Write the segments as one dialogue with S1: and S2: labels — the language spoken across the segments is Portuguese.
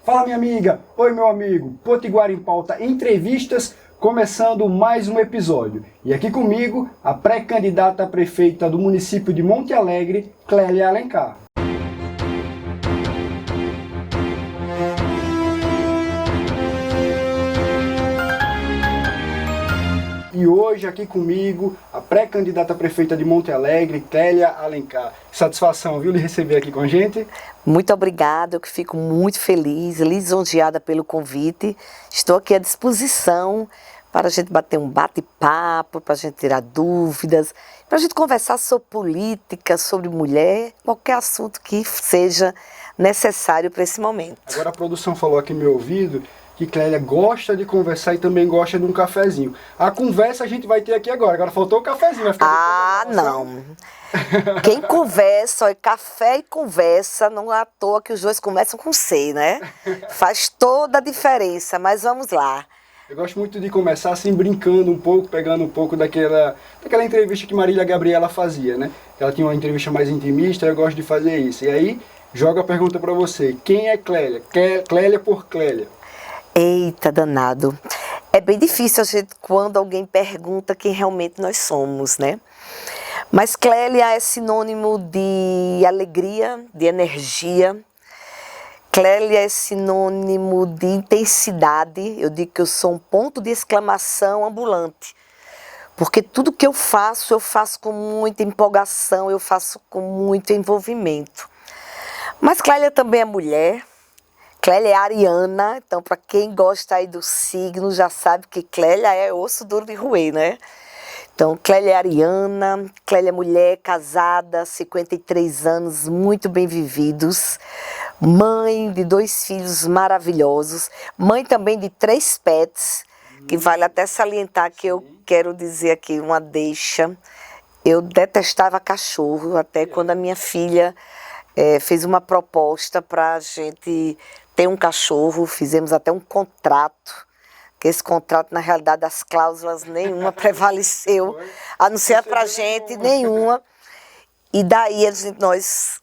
S1: Fala, minha amiga! Oi, meu amigo! Potiguar em Pauta Entrevistas, começando mais um episódio. E aqui comigo, a pré-candidata a prefeita do município de Monte Alegre, Clélia Alencar. E hoje aqui comigo, a pré-candidata a prefeita de Monte Alegre, Clélia Alencar. Satisfação, viu, lhe receber aqui com a gente.
S2: Muito obrigada, eu que fico muito feliz, lisonjeada pelo convite. Estou aqui à disposição para a gente bater um bate-papo, para a gente tirar dúvidas, para a gente conversar sobre política, sobre mulher, qualquer assunto que seja necessário para esse momento.
S1: Agora a produção falou aqui no meu ouvido que Clélia gosta de conversar e também gosta de um cafezinho. A conversa a gente vai ter aqui agora faltou o cafezinho. Vai ficar
S2: não. Quem conversa, olha, café e conversa, não é à toa que os dois começam com C, né? Faz toda a diferença, mas vamos lá.
S1: Eu gosto muito de começar assim, brincando um pouco, pegando um pouco daquela entrevista que Marília Gabriela fazia, né? Ela tinha uma entrevista mais intimista, eu gosto de fazer isso. E aí, jogo a pergunta para você. Quem é Clélia? Clélia por Clélia.
S2: Eita, danado. É bem difícil a gente, quando alguém pergunta quem realmente nós somos, né? Mas Clélia é sinônimo de alegria, de energia. Clélia é sinônimo de intensidade. Eu digo que eu sou um ponto de exclamação ambulante. Porque tudo que eu faço com muita empolgação, eu faço com muito envolvimento. Mas Clélia também é mulher. Clélia é ariana, então para quem gosta aí do signo já sabe que Clélia é osso duro de roer, né? Então Clélia é ariana, Clélia é mulher, casada, 53 anos, muito bem vividos, mãe de 2 filhos maravilhosos, mãe também de 3 pets, que vale até salientar que eu quero dizer aqui uma deixa. Eu detestava cachorro, até quando a minha filha fez uma proposta para a gente ter um cachorro, fizemos até um contrato, que esse contrato, na realidade, as cláusulas nenhuma prevaleceu, a não ser para a gente, nenhuma. E daí nós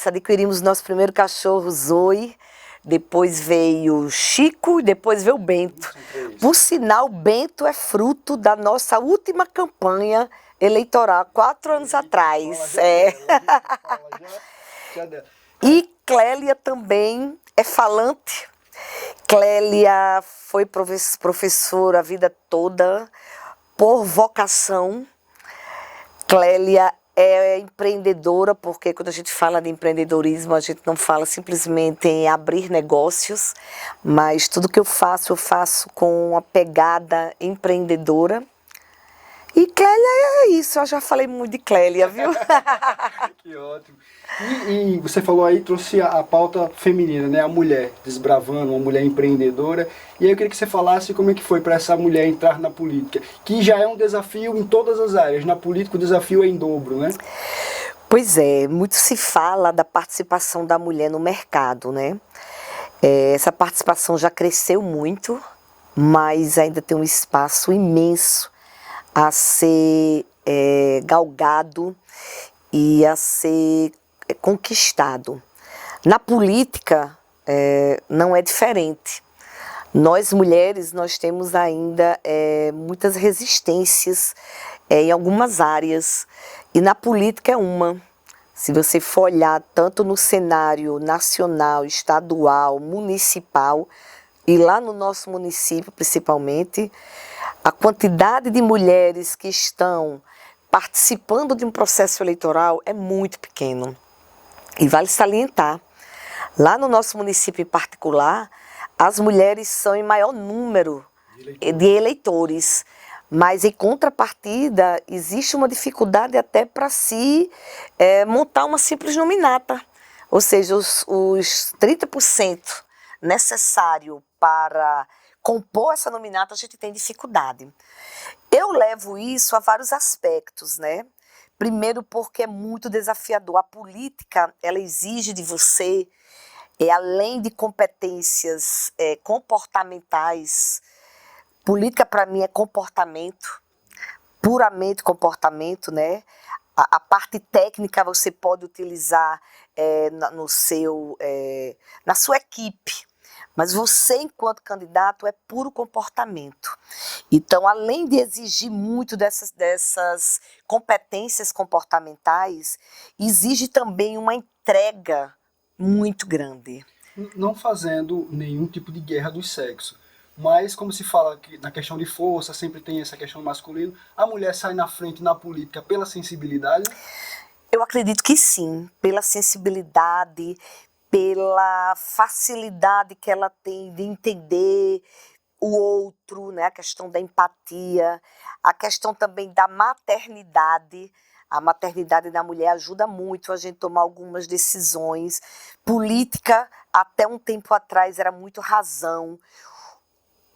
S2: adquirimos nosso primeiro cachorro, Zoe, depois veio Chico e depois veio Bento. Por sinal, Bento é fruto da nossa última campanha eleitoral, 4 anos atrás. E Clélia também é falante. Clélia foi professora a vida toda, por vocação. Clélia é empreendedora, porque quando a gente fala de empreendedorismo, a gente não fala simplesmente em abrir negócios, mas tudo que eu faço com uma pegada empreendedora. E Clélia é isso, eu já falei muito de Clélia, viu?
S1: Que ótimo. E você falou aí, trouxe a pauta feminina, né? A mulher desbravando, uma mulher empreendedora. E aí eu queria que você falasse como é que foi para essa mulher entrar na política, que já é um desafio em todas as áreas. Na política o desafio é em dobro, né?
S2: Pois é, muito se fala da participação da mulher no mercado, né? Essa participação já cresceu muito, mas ainda tem um espaço imenso a ser galgado e a ser conquistado. Na política não é diferente. Nós mulheres, nós temos ainda muitas resistências em algumas áreas, e na política é uma. Se você for olhar tanto no cenário nacional, estadual, municipal, e lá no nosso município principalmente, a quantidade de mulheres que estão participando de um processo eleitoral é muito pequeno. E vale salientar, lá no nosso município em particular, as mulheres são em maior número de eleitores, mas em contrapartida existe uma dificuldade até para se montar uma simples nominata, ou seja, os 30% necessário para compor essa nominata a gente tem dificuldade. Eu levo isso a vários aspectos, né? Primeiro porque é muito desafiador. A política, ela exige de você, além de competências comportamentais, política para mim é comportamento, puramente comportamento, né? a parte técnica você pode utilizar na sua equipe, mas você, enquanto candidato, é puro comportamento. Então, além de exigir muito dessas competências comportamentais, exige também uma entrega muito grande.
S1: Não fazendo nenhum tipo de guerra dos sexos, mas como se fala que na questão de força, sempre tem essa questão masculina, a mulher sai na frente na política pela sensibilidade?
S2: Eu acredito que sim, pela sensibilidade, pela facilidade que ela tem de entender o outro, né? A questão da empatia, a questão também da maternidade. A maternidade da mulher ajuda muito a gente tomar algumas decisões. Política, até um tempo atrás, era muito razão.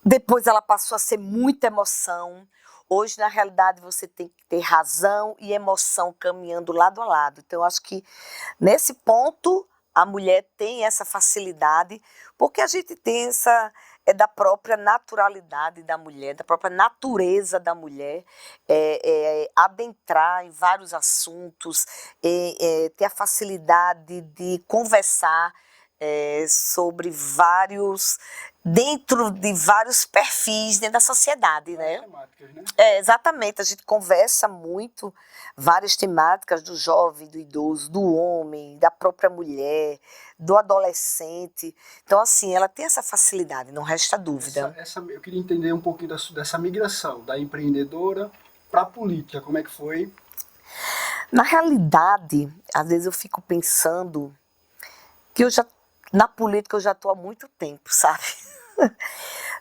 S2: Depois ela passou a ser muita emoção. Hoje, na realidade, você tem que ter razão e emoção caminhando lado a lado. Então, eu acho que, nesse ponto, a mulher tem essa facilidade, porque a gente tem da própria naturalidade da mulher, da própria natureza da mulher, adentrar em vários assuntos, ter a facilidade de conversar sobre dentro de vários perfis dentro da sociedade, né?
S1: Temáticas, né?
S2: Exatamente, a gente conversa muito várias temáticas do jovem, do idoso, do homem, da própria mulher, do adolescente. Então, assim, ela tem essa facilidade, não resta dúvida.
S1: Eu queria entender um pouquinho dessa migração da empreendedora para a política, como é que foi?
S2: Na realidade, às vezes eu fico pensando que na política eu já estou há muito tempo, sabe?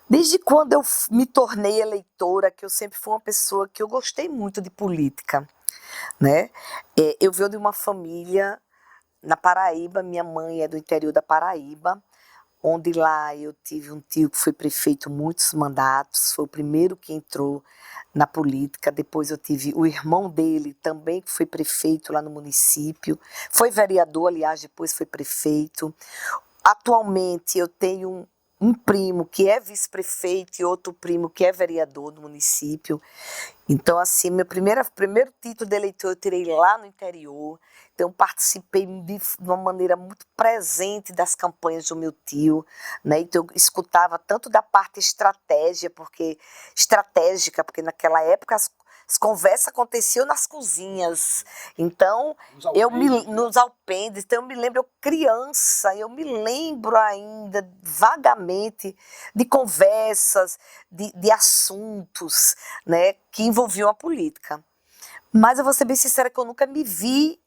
S2: Desde quando eu me tornei eleitora, que eu sempre fui uma pessoa que eu gostei muito de política, né? Eu venho de uma família na Paraíba, minha mãe é do interior da Paraíba, onde lá eu tive um tio que foi prefeito muitos mandatos, foi o primeiro que entrou na política. Depois eu tive o irmão dele também, que foi prefeito lá no município, foi vereador, aliás, depois foi prefeito. Atualmente eu tenho um primo que é vice-prefeito e outro primo que é vereador do município. Então, assim, meu primeiro título de eleitor eu tirei lá no interior. Então, participei de uma maneira muito presente das campanhas do meu tio, né? Então, eu escutava tanto da parte estratégica, porque naquela época as conversas aconteciam nas cozinhas. Então, nos alpendres, então eu me lembro, eu criança, eu me lembro ainda vagamente de conversas, de assuntos, né, que envolviam a política. Mas eu vou ser bem sincera que eu nunca me vi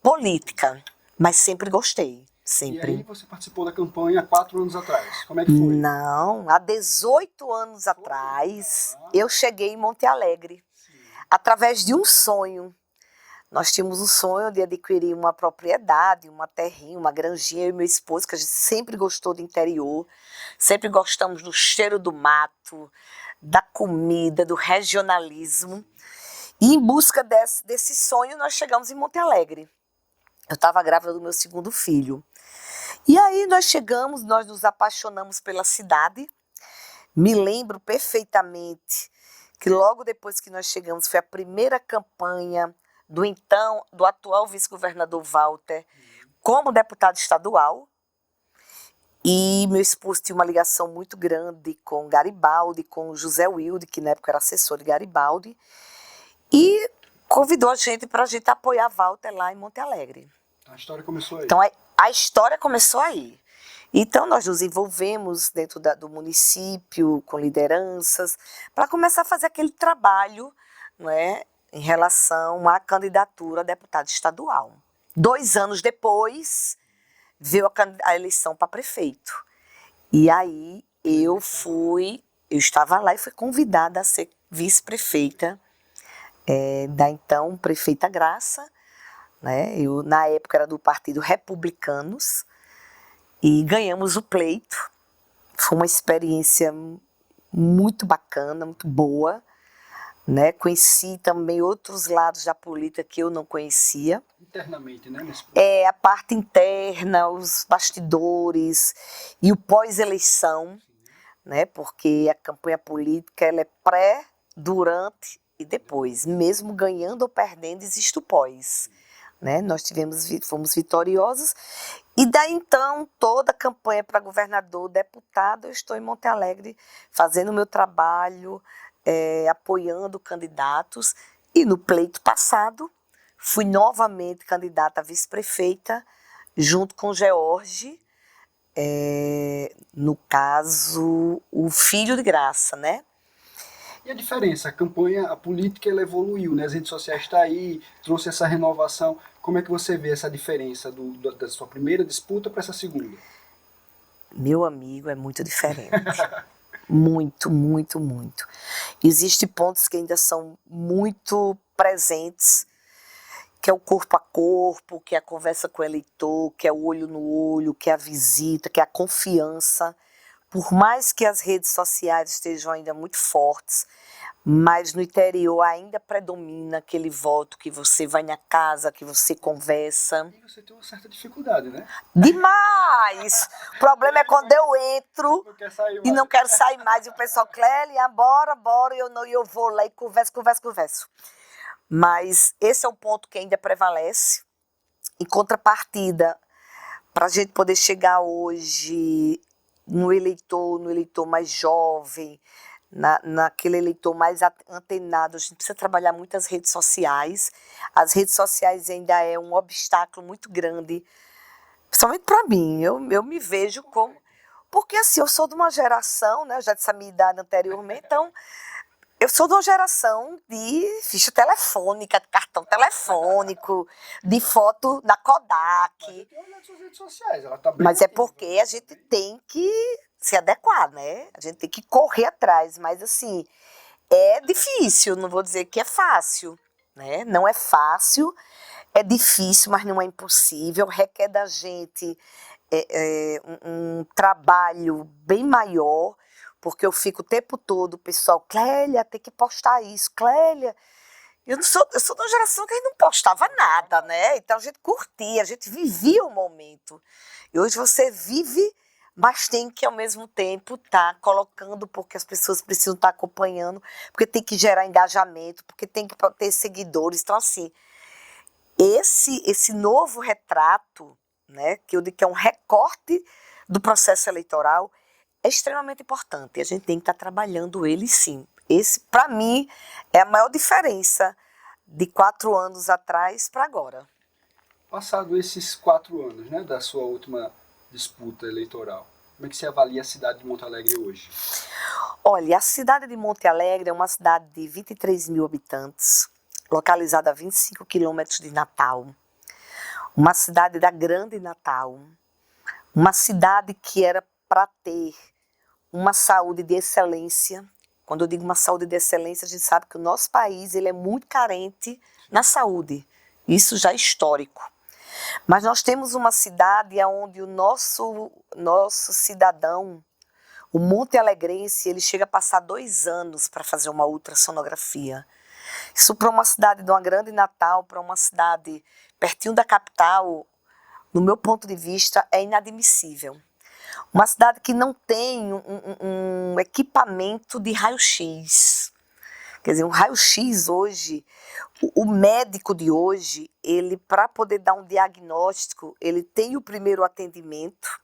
S2: política, mas sempre gostei. Sempre.
S1: E aí você participou da campanha há 4 anos atrás. Como é que foi?
S2: Não, há 18 anos atrás, eu cheguei em Monte Alegre, através de um sonho. Nós tínhamos um sonho de adquirir uma propriedade, uma terrinha, uma granjinha, eu e meu esposo, que a gente sempre gostou do interior, sempre gostamos do cheiro do mato, da comida, do regionalismo. E em busca desse sonho, nós chegamos em Monte Alegre. Eu estava grávida do meu segundo filho. E aí nós chegamos, nós nos apaixonamos pela cidade. Me lembro perfeitamente que logo depois que nós chegamos, foi a primeira campanha do atual vice-governador Walter como deputado estadual. E meu esposo tinha uma ligação muito grande com Garibaldi, com José Wilde, que na época era assessor de Garibaldi, e convidou a gente para a gente apoiar Walter lá em Monte Alegre.
S1: A história começou aí.
S2: Então a história começou aí. Então nós nos envolvemos dentro do município, com lideranças, para começar a fazer aquele trabalho, não é, em relação à candidatura a deputado estadual. 2 anos depois, veio a eleição para prefeito. E aí eu estava lá e fui convidada a ser vice-prefeita da então prefeita Graça, né? Eu, na época, era do Partido Republicanos, e ganhamos o pleito. Foi uma experiência muito bacana, muito boa, né? Conheci também outros lados da política que eu não conhecia.
S1: Internamente, né?
S2: A parte interna, os bastidores e o pós-eleição, né? Porque a campanha política ela é pré, durante e depois. Mesmo ganhando ou perdendo, existe o pós. Né? Nós fomos vitoriosos. E daí então, toda a campanha para governador, deputado, eu estou em Monte Alegre fazendo o meu trabalho, apoiando candidatos. E no pleito passado, fui novamente candidata a vice-prefeita, junto com George, no caso, o filho de Graça, né?
S1: E a diferença? A campanha, a política, ela evoluiu, né? As redes sociais estão aí, trouxe essa renovação. Como é que você vê essa diferença da sua primeira disputa para essa segunda?
S2: Meu amigo, é muito diferente. Muito, muito, muito. Existem pontos que ainda são muito presentes, que é o corpo a corpo, que é a conversa com o eleitor, que é o olho no olho, que é a visita, que é a confiança. Por mais que as redes sociais estejam ainda muito fortes, mas no interior ainda predomina aquele voto que você vai na casa, que você conversa.
S1: E você tem uma certa dificuldade, né?
S2: Demais! O problema é quando eu entro e não quero sair mais. E o pessoal, Clélia, bora, e eu vou lá e converso. Mas esse é o ponto que ainda prevalece. Em contrapartida, para a gente poder chegar hoje no eleitor mais jovem, naquele eleitor mais antenado, a gente precisa trabalhar muito as redes sociais. As redes sociais ainda é um obstáculo muito grande, principalmente para mim. Eu me vejo como... Porque assim, eu sou de uma geração, né, eu já disse a minha idade anteriormente, então... Eu sou de uma geração de ficha telefônica, de cartão telefônico, de foto na Kodak. Mas é porque a gente tem que se adequar, né? A gente tem que correr atrás. Mas, assim, é difícil, não vou dizer que é fácil, né? Não é fácil, é difícil, mas não é impossível. Requer da gente um trabalho bem maior, porque eu fico o tempo todo, o pessoal, Clélia, tem que postar isso, Clélia. Eu sou de uma geração que a gente não postava nada, né? Então a gente curtia, a gente vivia o momento. E hoje você vive, mas tem que ao mesmo tempo estar colocando, porque as pessoas precisam estar acompanhando, porque tem que gerar engajamento, porque tem que ter seguidores. Então, assim, esse novo retrato, né, que eu digo que é um recorte do processo eleitoral, é extremamente importante. A gente tem que estar trabalhando ele, sim. Esse, para mim, é a maior diferença de 4 anos atrás para agora.
S1: Passado esses 4 anos, né, da sua última disputa eleitoral, como é que você avalia a cidade de Monte Alegre hoje?
S2: Olha, a cidade de Monte Alegre é uma cidade de 23 mil habitantes, localizada a 25 quilômetros de Natal. Uma cidade da Grande Natal. Uma cidade que era para ter uma saúde de excelência. Quando eu digo uma saúde de excelência, a gente sabe que o nosso país ele é muito carente na saúde. Isso já é histórico. Mas nós temos uma cidade onde o nosso cidadão, o Monte Alegrense, ele chega a passar 2 anos para fazer uma ultrassonografia. Isso para uma cidade de uma Grande Natal, para uma cidade pertinho da capital, no meu ponto de vista, é inadmissível. Uma cidade que não tem um equipamento de raio-x. Quer dizer, um raio-x hoje, o médico de hoje, ele para poder dar um diagnóstico, ele tem o primeiro atendimento,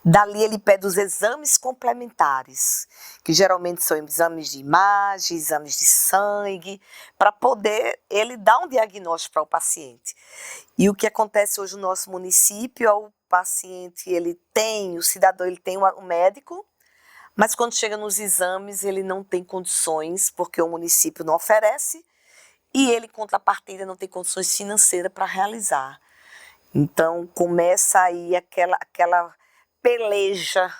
S2: dali ele pede os exames complementares, que geralmente são exames de imagem, exames de sangue, para poder ele dar um diagnóstico para o paciente. E o que acontece hoje no nosso município é o paciente, o cidadão ele tem um médico, mas quando chega nos exames ele não tem condições, porque o município não oferece, e ele, em contrapartida, não tem condições financeiras para realizar. Então começa aí aquela peleja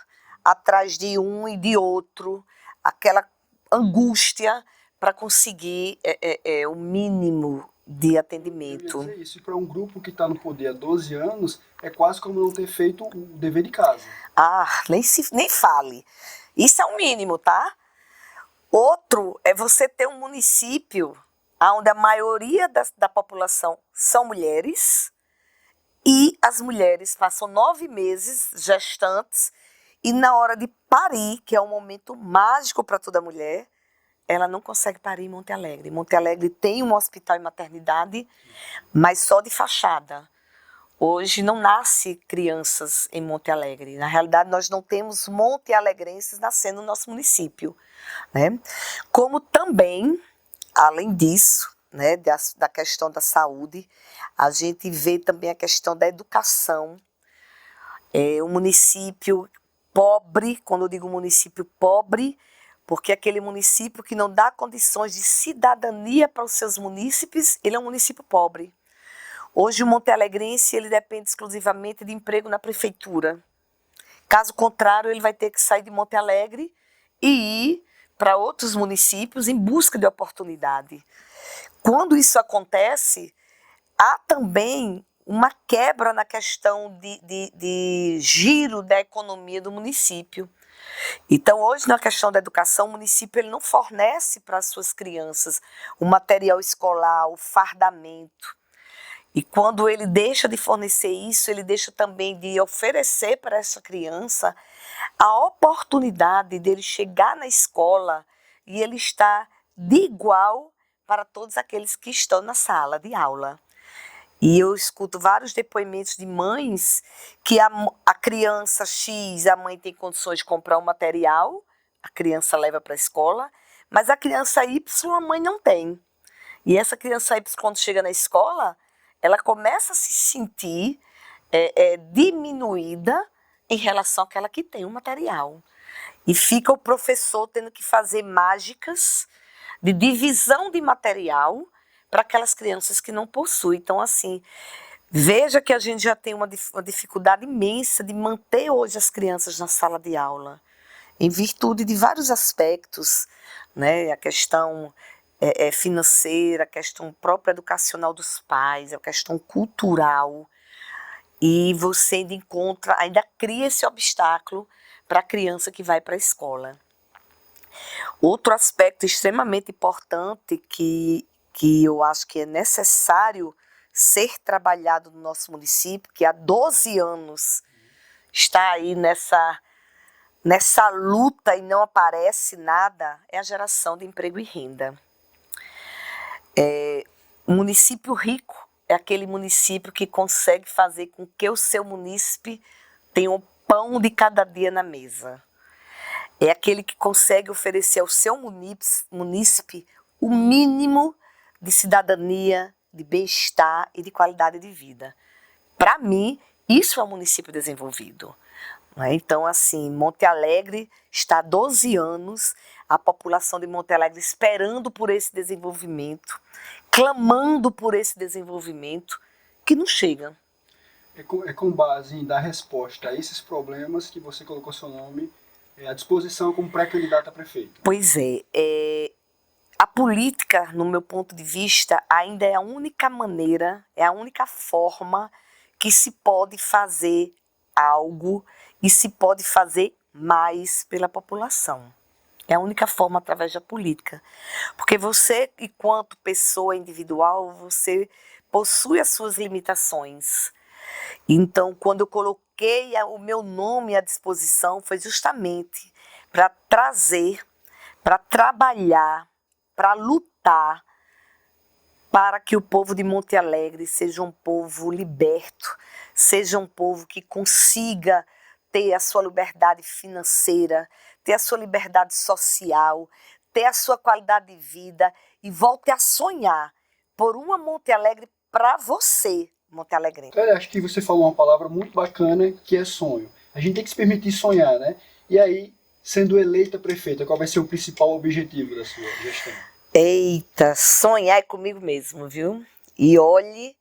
S2: atrás de um e de outro, aquela angústia para conseguir o mínimo de atendimento.
S1: Eu ia dizer isso, e para um grupo que está no poder há 12 anos, é quase como não ter feito o dever de casa.
S2: Ah, nem fale. Isso é o mínimo, tá? Outro é você ter um município onde a maioria da população são mulheres, e as mulheres passam 9 meses gestantes, e na hora de parir, que é um momento mágico para toda mulher, ela não consegue parir em Monte Alegre. Monte Alegre tem um hospital e maternidade, mas só de fachada. Hoje não nasce crianças em Monte Alegre. Na realidade, nós não temos monte-alegrenses nascendo no nosso município, né? Como também, além disso, né, da questão da saúde, a gente vê também a questão da educação. O município pobre, quando eu digo município pobre, porque aquele município que não dá condições de cidadania para os seus munícipes, ele é um município pobre. Hoje o montealegrense ele depende exclusivamente de emprego na prefeitura. Caso contrário, ele vai ter que sair de Monte Alegre e ir para outros municípios em busca de oportunidade. Quando isso acontece, há também uma quebra na questão de giro da economia do município. Então, hoje, na questão da educação, o município ele não fornece para as suas crianças o material escolar, o fardamento. E quando ele deixa de fornecer isso, ele deixa também de oferecer para essa criança a oportunidade dele chegar na escola e ele estar de igual para todos aqueles que estão na sala de aula. E eu escuto vários depoimentos de mães que a criança X, a mãe tem condições de comprar um material, a criança leva para a escola, mas a criança Y a mãe não tem. E essa criança Y, quando chega na escola, ela começa a se sentir diminuída em relação àquela que tem o material. E fica o professor tendo que fazer mágicas de divisão de material para aquelas crianças que não possuem. Então, assim, veja que a gente já tem uma dificuldade imensa de manter hoje as crianças na sala de aula, em virtude de vários aspectos, né? A questão financeira, a questão própria educacional dos pais, a questão cultural. E você ainda cria esse obstáculo para a criança que vai para a escola. Outro aspecto extremamente importante que eu acho que é necessário ser trabalhado no nosso município, que há 12 anos está aí nessa luta e não aparece nada, é a geração de emprego e renda. O município rico é aquele município que consegue fazer com que o seu munícipe tenha o pão de cada dia na mesa. É aquele que consegue oferecer ao seu munícipe o mínimo de cidadania, de bem-estar e de qualidade de vida. Para mim, isso é um município desenvolvido. Então, assim, Monte Alegre está há 12 anos, a população de Monte Alegre esperando por esse desenvolvimento, clamando por esse desenvolvimento, que não chega.
S1: É com base em dar resposta a esses problemas que você colocou seu nome à disposição como pré-candidato a prefeito.
S2: Pois a política, no meu ponto de vista, ainda é a única maneira, é a única forma que se pode fazer algo e se pode fazer mais pela população. É a única forma através da política. Porque você, enquanto pessoa individual, você possui as suas limitações. Então, quando eu coloquei o meu nome à disposição, foi justamente para trazer, para trabalhar, para lutar para que o povo de Monte Alegre seja um povo liberto, seja um povo que consiga ter a sua liberdade financeira, ter a sua liberdade social, ter a sua qualidade de vida e volte a sonhar por uma Monte Alegre para você, Monte Alegre.
S1: Eu acho que você falou uma palavra muito bacana, que é sonho. A gente tem que se permitir sonhar, né? E aí, sendo eleita prefeita, qual vai ser o principal objetivo da sua gestão?
S2: Eita, sonhar é comigo mesmo, viu? E olhe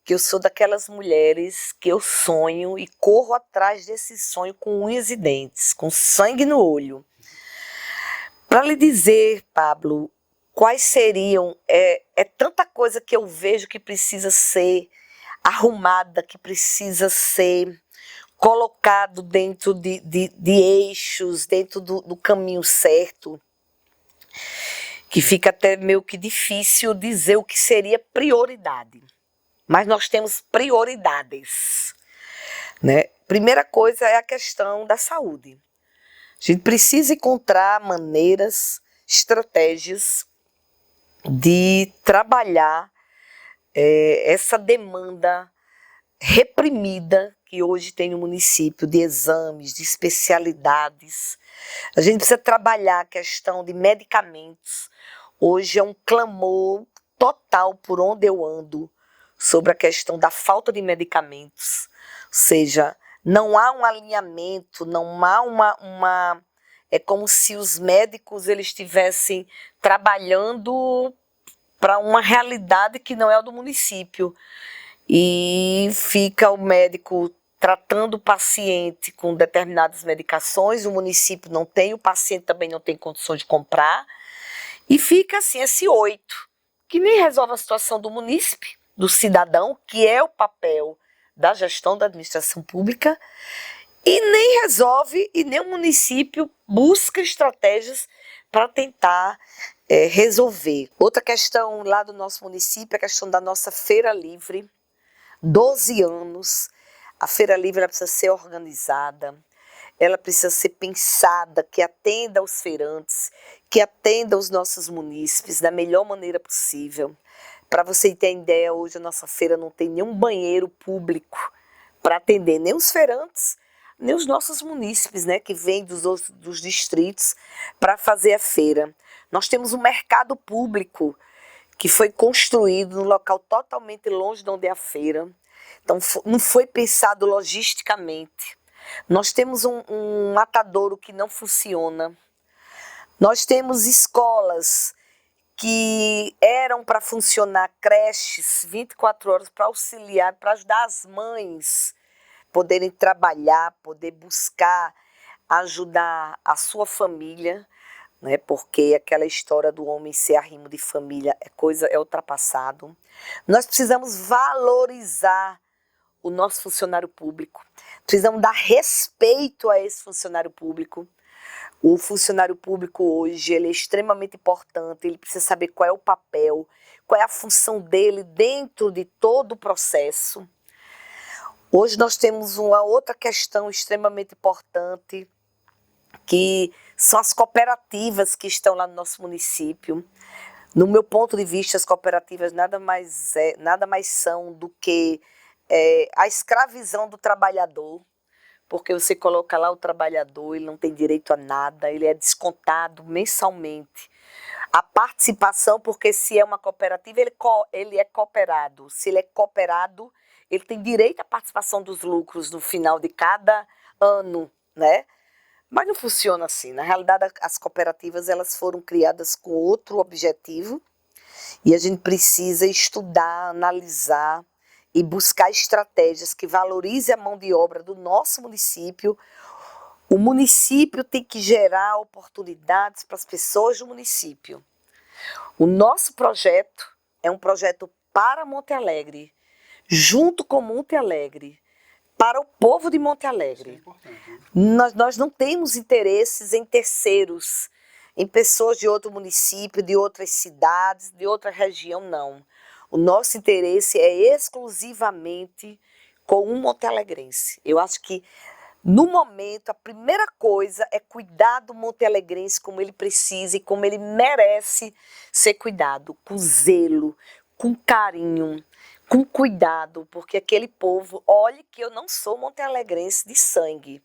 S2: que eu sou daquelas mulheres que eu sonho e corro atrás desse sonho com unhas e dentes, com sangue no olho. Para lhe dizer, Pablo, quais seriam, é tanta coisa que eu vejo que precisa ser arrumada, que precisa ser colocado dentro de eixos, dentro do caminho certo, que fica até meio que difícil dizer o que seria prioridade. Mas nós temos prioridades, né? Primeira coisa é a questão da saúde. A gente precisa encontrar maneiras estratégias de trabalhar essa demanda reprimida que hoje tem no município de exames, de especialidades. A gente precisa trabalhar a questão de medicamentos. Hoje é um clamor total por onde eu ando sobre a questão da falta de medicamentos. Ou seja, não há um alinhamento, não há uma é como se os médicos eles estivessem trabalhando para uma realidade que não é a do município. E fica o médico tratando o paciente com determinadas medicações, o município não tem, o paciente também não tem condições de comprar, e fica assim esse 8, que nem resolve a situação do munícipe, do cidadão, que é o papel da gestão da administração pública, e nem resolve, e nem o município busca estratégias para tentar resolver. Outra questão lá do nosso município é a questão da nossa feira livre. 12 anos, a feira livre ela precisa ser organizada, ela precisa ser pensada, que atenda aos feirantes, que atenda aos nossos munícipes da melhor maneira possível. Para você ter ideia, hoje a nossa feira não tem nenhum banheiro público para atender nem os feirantes, nem os nossos munícipes, né, que vêm dos distritos para fazer a feira. Nós temos um mercado público que foi construído num local totalmente longe de onde é a feira. Então, não foi pensado logisticamente. Nós temos um matadouro que não funciona. Nós temos escolas que eram para funcionar, creches 24 horas para auxiliar, para ajudar as mães poderem trabalhar, poder buscar ajudar a sua família, né? Porque aquela história do homem ser arrimo de família é ultrapassado. Nós precisamos valorizar o nosso funcionário público, precisamos dar respeito a esse funcionário público. O funcionário público hoje ele é extremamente importante, ele precisa saber qual é o papel, qual é a função dele dentro de todo o processo. Hoje nós temos uma outra questão extremamente importante, que são as cooperativas que estão lá no nosso município. No meu ponto de vista, as cooperativas nada mais são do que a escravidão do trabalhador, porque você coloca lá o trabalhador, ele não tem direito a nada, ele é descontado mensalmente. A participação, porque se é uma cooperativa, ele é cooperado. Se ele é cooperado, ele tem direito à participação dos lucros no final de cada ano, né? Mas não funciona assim. Na realidade, as cooperativas elas foram criadas com outro objetivo e a gente precisa estudar, analisar e buscar estratégias que valorizem a mão de obra do nosso município. O município tem que gerar oportunidades para as pessoas do município. O nosso projeto é um projeto para Monte Alegre, junto com Monte Alegre, para o povo de Monte Alegre. Isso é importante, né? Nós não temos interesses em terceiros, em pessoas de outro município, de outras cidades, de outra região, não. O nosso interesse é exclusivamente com um montealegrense. Eu acho que, no momento, a primeira coisa é cuidar do montealegrense como ele precisa e como ele merece ser cuidado, com zelo, com carinho, com cuidado, porque aquele povo, olhe que eu não sou montealegrense de sangue,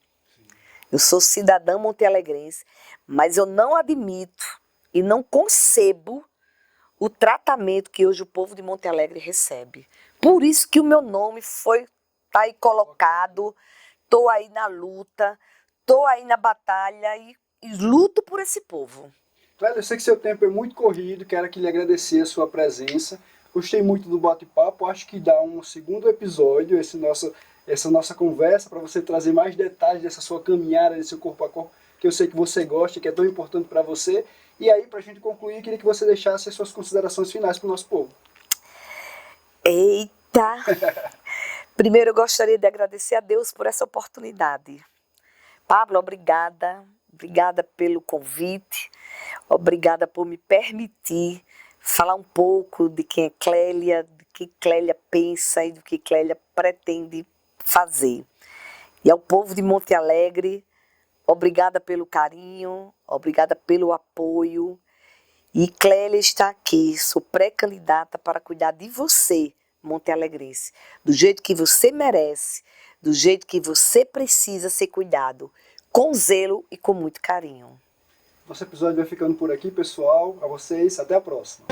S2: eu sou cidadã montealegrense, mas eu não admito e não concebo o tratamento que hoje o povo de Monte Alegre recebe. Por isso que o meu nome tá aí colocado, estou aí na luta, estou aí na batalha e luto por esse povo.
S1: Clélia, eu sei que seu tempo é muito corrido, quero aqui lhe agradecer a sua presença. Gostei muito do bate-papo, acho que dá um segundo episódio essa nossa conversa para você trazer mais detalhes dessa sua caminhada, desse seu corpo a corpo, que eu sei que você gosta, que é tão importante para você. E aí, para a gente concluir, eu queria que você deixasse as suas considerações finais para o nosso povo.
S2: Eita! Primeiro eu gostaria de agradecer a Deus por essa oportunidade. Pablo, obrigada. Obrigada pelo convite. Obrigada por me permitir falar um pouco de quem é Clélia, do que Clélia pensa e do que Clélia pretende fazer. E ao povo de Monte Alegre, obrigada pelo carinho, obrigada pelo apoio. E Clélia está aqui, sou pré-candidata para cuidar de você, montealegrense, do jeito que você merece, do jeito que você precisa ser cuidado, com zelo e com muito carinho.
S1: Nosso episódio vai ficando por aqui, pessoal. A vocês, até a próxima.